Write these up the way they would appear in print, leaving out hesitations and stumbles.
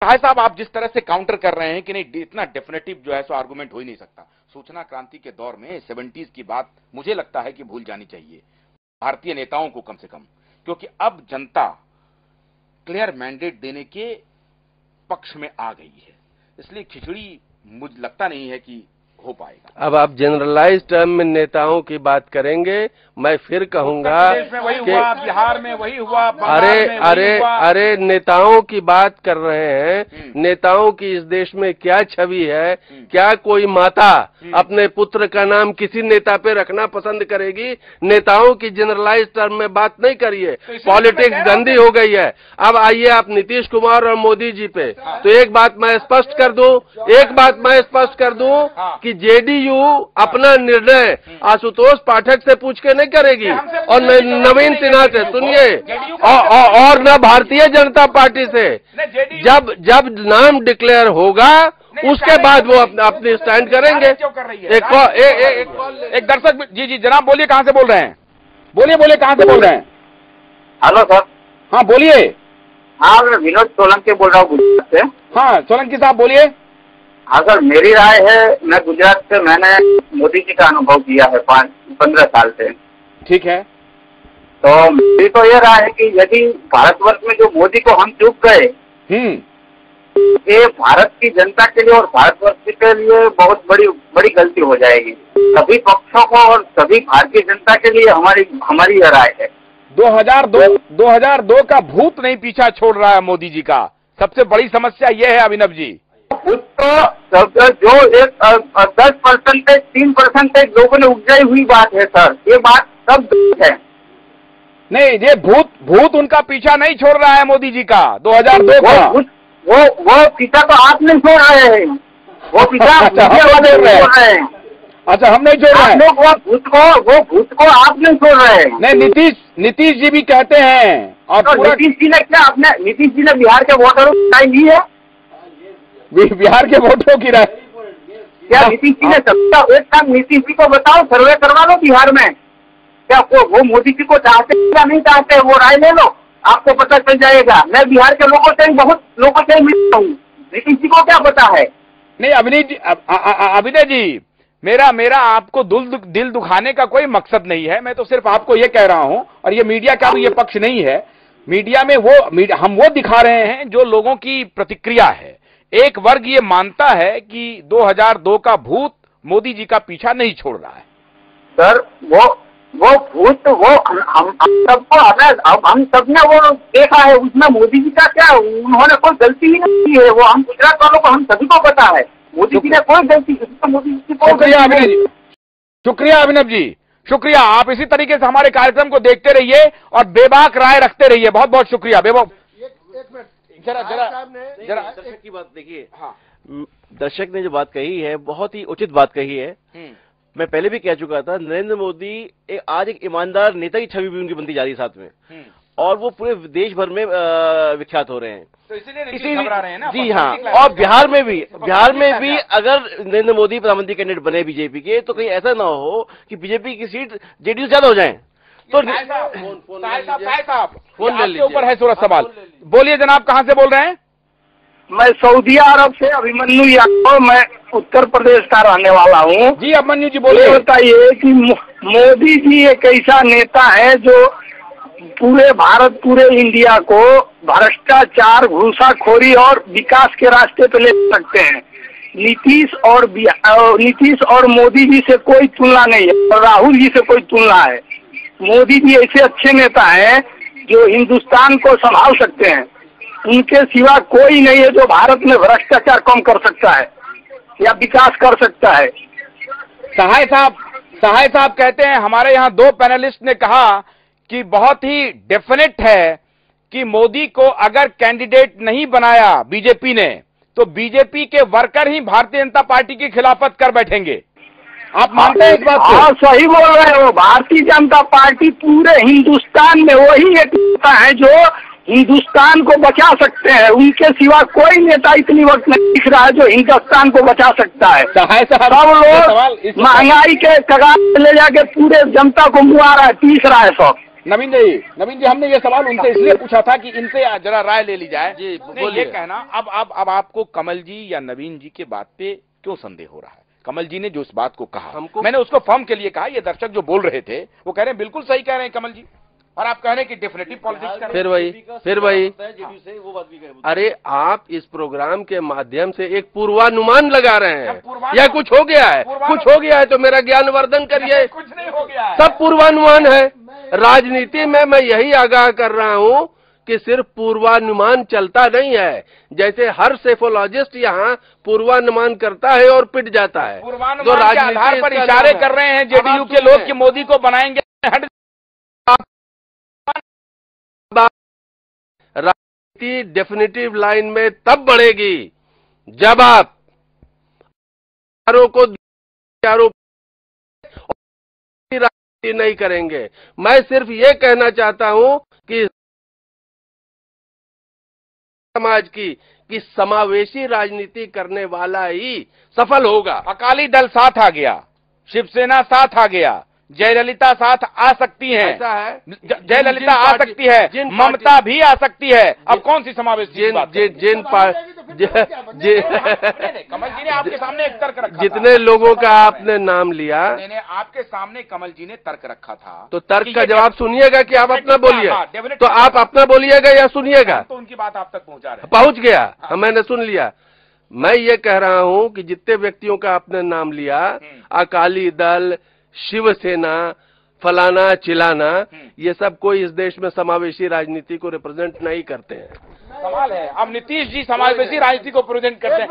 सहाय साहब, आप जिस तरह से काउंटर कर रहे हैं कि नहीं, इतना डेफिनेटिव जो है सो आर्गुमेंट हो ही नहीं सकता। सूचना क्रांति के दौर में 70s की बात मुझे लगता है कि भूल जानी चाहिए भारतीय नेताओं को कम से कम, क्योंकि अब जनता क्लियर मैंडेट देने के पक्ष में आ गई है, इसलिए खिचड़ी मुझे लगता नहीं है कि हो पाएगा। अब आप जनरलाइज टर्म में नेताओं की बात करेंगे, मैं फिर कहूंगा में वही हुआ, बिहार में वही हुआ, अरे नेताओं की बात कर रहे हैं। नेताओं की इस देश में क्या छवि है? क्या कोई माता अपने पुत्र का नाम किसी नेता पे रखना पसंद करेगी? नेताओं की जनरलाइज टर्म में बात नहीं करिए, पॉलिटिक्स गंदी हो गई है। अब आइए आप नीतीश कुमार और मोदी जी पे, तो एक बात मैं स्पष्ट कर दूं कि जेडीयू अपना निर्णय आशुतोष पाठक से पूछ के नहीं करेगी और नवीन सिन्हा से, सुनिए, और न भारतीय जनता पार्टी से। जब नाम डिक्लेयर होगा उसके बाद वो अपनी स्टैंड करेंगे। एक दर्शक, जी जनाब बोलिए, कहां से बोल रहे हैं? बोलिए कहां से बोल रहे हैं? Hello sir. हाँ बोलिए। हाँ, मैं विनोद सोलंकी बोल रहा हूँ गुजरात से। हाँ सोलंकी साहब बोलिए। हाँ सर, मेरी राय है, मैं गुजरात से, मैंने मोदी जी का अनुभव किया है 15 साल से। ठीक है। तो मेरी तो ये राय है कि यदि भारतवर्ष में जो मोदी को हम चूक गए, ये भारत की जनता के लिए और भारतवर्ष के लिए बहुत बड़ी गलती हो जाएगी। सभी पक्षों को और सभी भारतीय जनता के लिए हमारी यह राय है। 2002 का भूत नहीं पीछा छोड़ रहा है मोदी जी का, सबसे बड़ी समस्या यह है अभिनव जी। तो जो एक 10% 3% लोगों ने उपजाई हुई बात है सर, ये बात सब है। नहीं, ये भूत उनका पीछा नहीं छोड़ रहा है मोदी जी का 2002 का। वो पीछा तो आप नहीं छोड़ रहे हैं, वो पीछा छोड़ रहे हैं। अच्छा, हम नहीं छोड़ रहे हैं। वो भूत को आप नहीं छोड़ रहे हैं। नहीं, नीतीश जी भी कहते हैं। और तो नीतीश जी ने बिहार के वोटरों की राय ली है? बिहार के वोटरों की राय क्या नीतीश जी ने सबका? एक काम नीतीश जी को बताओ, सर्वे करवा लो बिहार में, क्या वो मोदी जी को चाहते या नहीं चाहते, वो राय ले लो, आपको पता चल जाएगा। मैं बिहार के लोगों से बहुत लोगों से मिलता हूँ, नीतीश जी को क्या पता है? नहीं अभिनय जी, मेरा आपको दिल दुखाने का कोई मकसद नहीं है, मैं तो सिर्फ आपको ये कह रहा हूं, और ये मीडिया का भी ये पक्ष नहीं है। मीडिया में हम वो दिखा रहे हैं जो लोगों की प्रतिक्रिया है। एक वर्ग ये मानता है कि 2002 का भूत मोदी जी का पीछा नहीं छोड़ रहा है। सर वो भूत हम सबने वो देखा है, उसमें मोदी जी का क्या, उन्होंने कोई गलती ही नहीं की है। वो हम गुजरात वालों को, हम सभी को पता है, मोदी जी ने कोई गलती की, तो मोदी जी को। शुक्रिया अभिनव जी, शुक्रिया। आप इसी तरीके से हमारे कार्यक्रम को देखते रहिए और बेबाक राय रखते रहिए। बहुत बहुत शुक्रिया। एक मिनट, जरा दर्शक की बात देखिए। हाँ, दर्शक ने जो बात कही है बहुत ही उचित बात कही है। मैं पहले भी कह चुका था, नरेंद्र मोदी आज एक ईमानदार नेता की छवि भी उनकी बनती जा रही है साथ में, और वो पूरे देश भर में विख्यात हो रहे हैं। तो इसीलिए घबरा रहे हैं ना। जी हाँ, और बिहार में भी अगर नरेंद्र मोदी प्रधानमंत्री कैंडिडेट बने बीजेपी के, तो कहीं ऐसा ना हो कि बीजेपी की सीट जेडीयू ज्यादा हो जाए। तो फोन आपके ऊपर है सूरज सवाल। बोलिए जनाब, कहां से बोल रहे हैं? मैं सऊदी अरब से अभिमन्यु यादव, मैं उत्तर प्रदेश का रहने वाला हूँ। जी अभिमन्यु जी बोलिए। बताइए कि मोदी जी एक ऐसा नेता है जो पूरे भारत, पूरे इंडिया को भ्रष्टाचार, घूसाखोरी और विकास के रास्ते पे ले सकते हैं। नीतीश और मोदी जी से कोई तुलना नहीं है, और राहुल जी से कोई तुलना है। मोदी जी ऐसे अच्छे नेता हैं जो हिंदुस्तान को संभाल सकते हैं। उनके सिवा कोई नहीं है जो भारत में भ्रष्टाचार कम कर सकता है या विकास कर सकता है। सहाय साहब कहते हैं, हमारे यहाँ 2 पैनलिस्ट ने कहा कि बहुत ही डेफिनेट है कि मोदी को अगर कैंडिडेट नहीं बनाया बीजेपी ने, तो बीजेपी के वर्कर ही भारतीय जनता पार्टी की खिलाफत कर बैठेंगे। आप मानते हैं इस बात को? हाँ, सही बोल रहे हो। भारतीय जनता पार्टी पूरे हिंदुस्तान में वही एक नेता है जो हिंदुस्तान को बचा सकते हैं। उनके सिवा कोई नेता इतनी वक्त नहीं दिख रहा है जो हिंदुस्तान को बचा सकता है। सब लोग महंगाई के कगार पे ले जाके पूरे जनता को मुआ रहा है, पीस रहा है सब। नवीन जी हमने ये सवाल उनसे इसलिए पूछा था कि इनसे जरा राय ले ली जाए। जी, नहीं, ये कहना अब आपको कमल जी या नवीन जी के बात पे क्यों संदेह हो रहा है? कमल जी ने जो इस बात को कहा, मैंने उसको फर्म के लिए कहा, ये दर्शक जो बोल रहे थे वो कह रहे हैं बिल्कुल सही कह रहे हैं कमल जी, और आप कह रहे हैं कि डेफिनेटिव पॉलिटिक्स कर फिर वही अरे आप इस प्रोग्राम के माध्यम से एक पूर्वानुमान लगा रहे हैं या कुछ हो गया है? कुछ हो गया है तो मेरा ज्ञानवर्धन करिए। कुछ नहीं हो गया है, सब पूर्वानुमान है। राजनीति में मैं यही आगाह कर रहा हूं कि सिर्फ पूर्वानुमान चलता नहीं है, जैसे हर सेफोलॉजिस्ट यहाँ पूर्वानुमान करता है और पिट जाता है। पूर्वानुमान के आधार पर इशारे कर रहे हैं जेडीयू के लोग कि मोदी को बनाएंगे। राजनीति डेफिनेटिव लाइन में तब बढ़ेगी जब आप को राजनीति नहीं करेंगे। मैं सिर्फ ये कहना चाहता हूं कि समाज की समावेशी राजनीति करने वाला ही सफल होगा। अकाली दल साथ आ गया, शिवसेना साथ आ गया, जयललिता साथ आ सकती है, ऐसा है जयललिता आ सकती है, ममता भी आ सकती है। अब कौन सी समावेश कमल जी ने आपके सामने एक तर्क रखा, जितने लोगों का आपने नाम लिया, आपके सामने कमल जी ने तर्क रखा था, तो तर्क का जवाब सुनिएगा कि आप अपना बोलिए? तो आप अपना बोलिएगा या सुनिएगा? तो उनकी बात आप तक पहुंचा रहे, पहुंच गया, मैंने सुन लिया। मैं ये कह रहा हूं कि जितने व्यक्तियों का आपने नाम लिया, अकाली दल, शिवसेना, फलाना चिलाना, ये सब कोई इस देश में समावेशी राजनीति को रिप्रेजेंट नहीं करते हैं। सवाल है, अब नीतीश जी समावेशी राजनीति को प्रेजेंट करते हैं।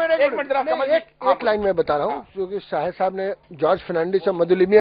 एक लाइन में बता रहा हूँ, क्योंकि शाहिद साहब ने जॉर्ज फर्नांडिस और मधुलिमी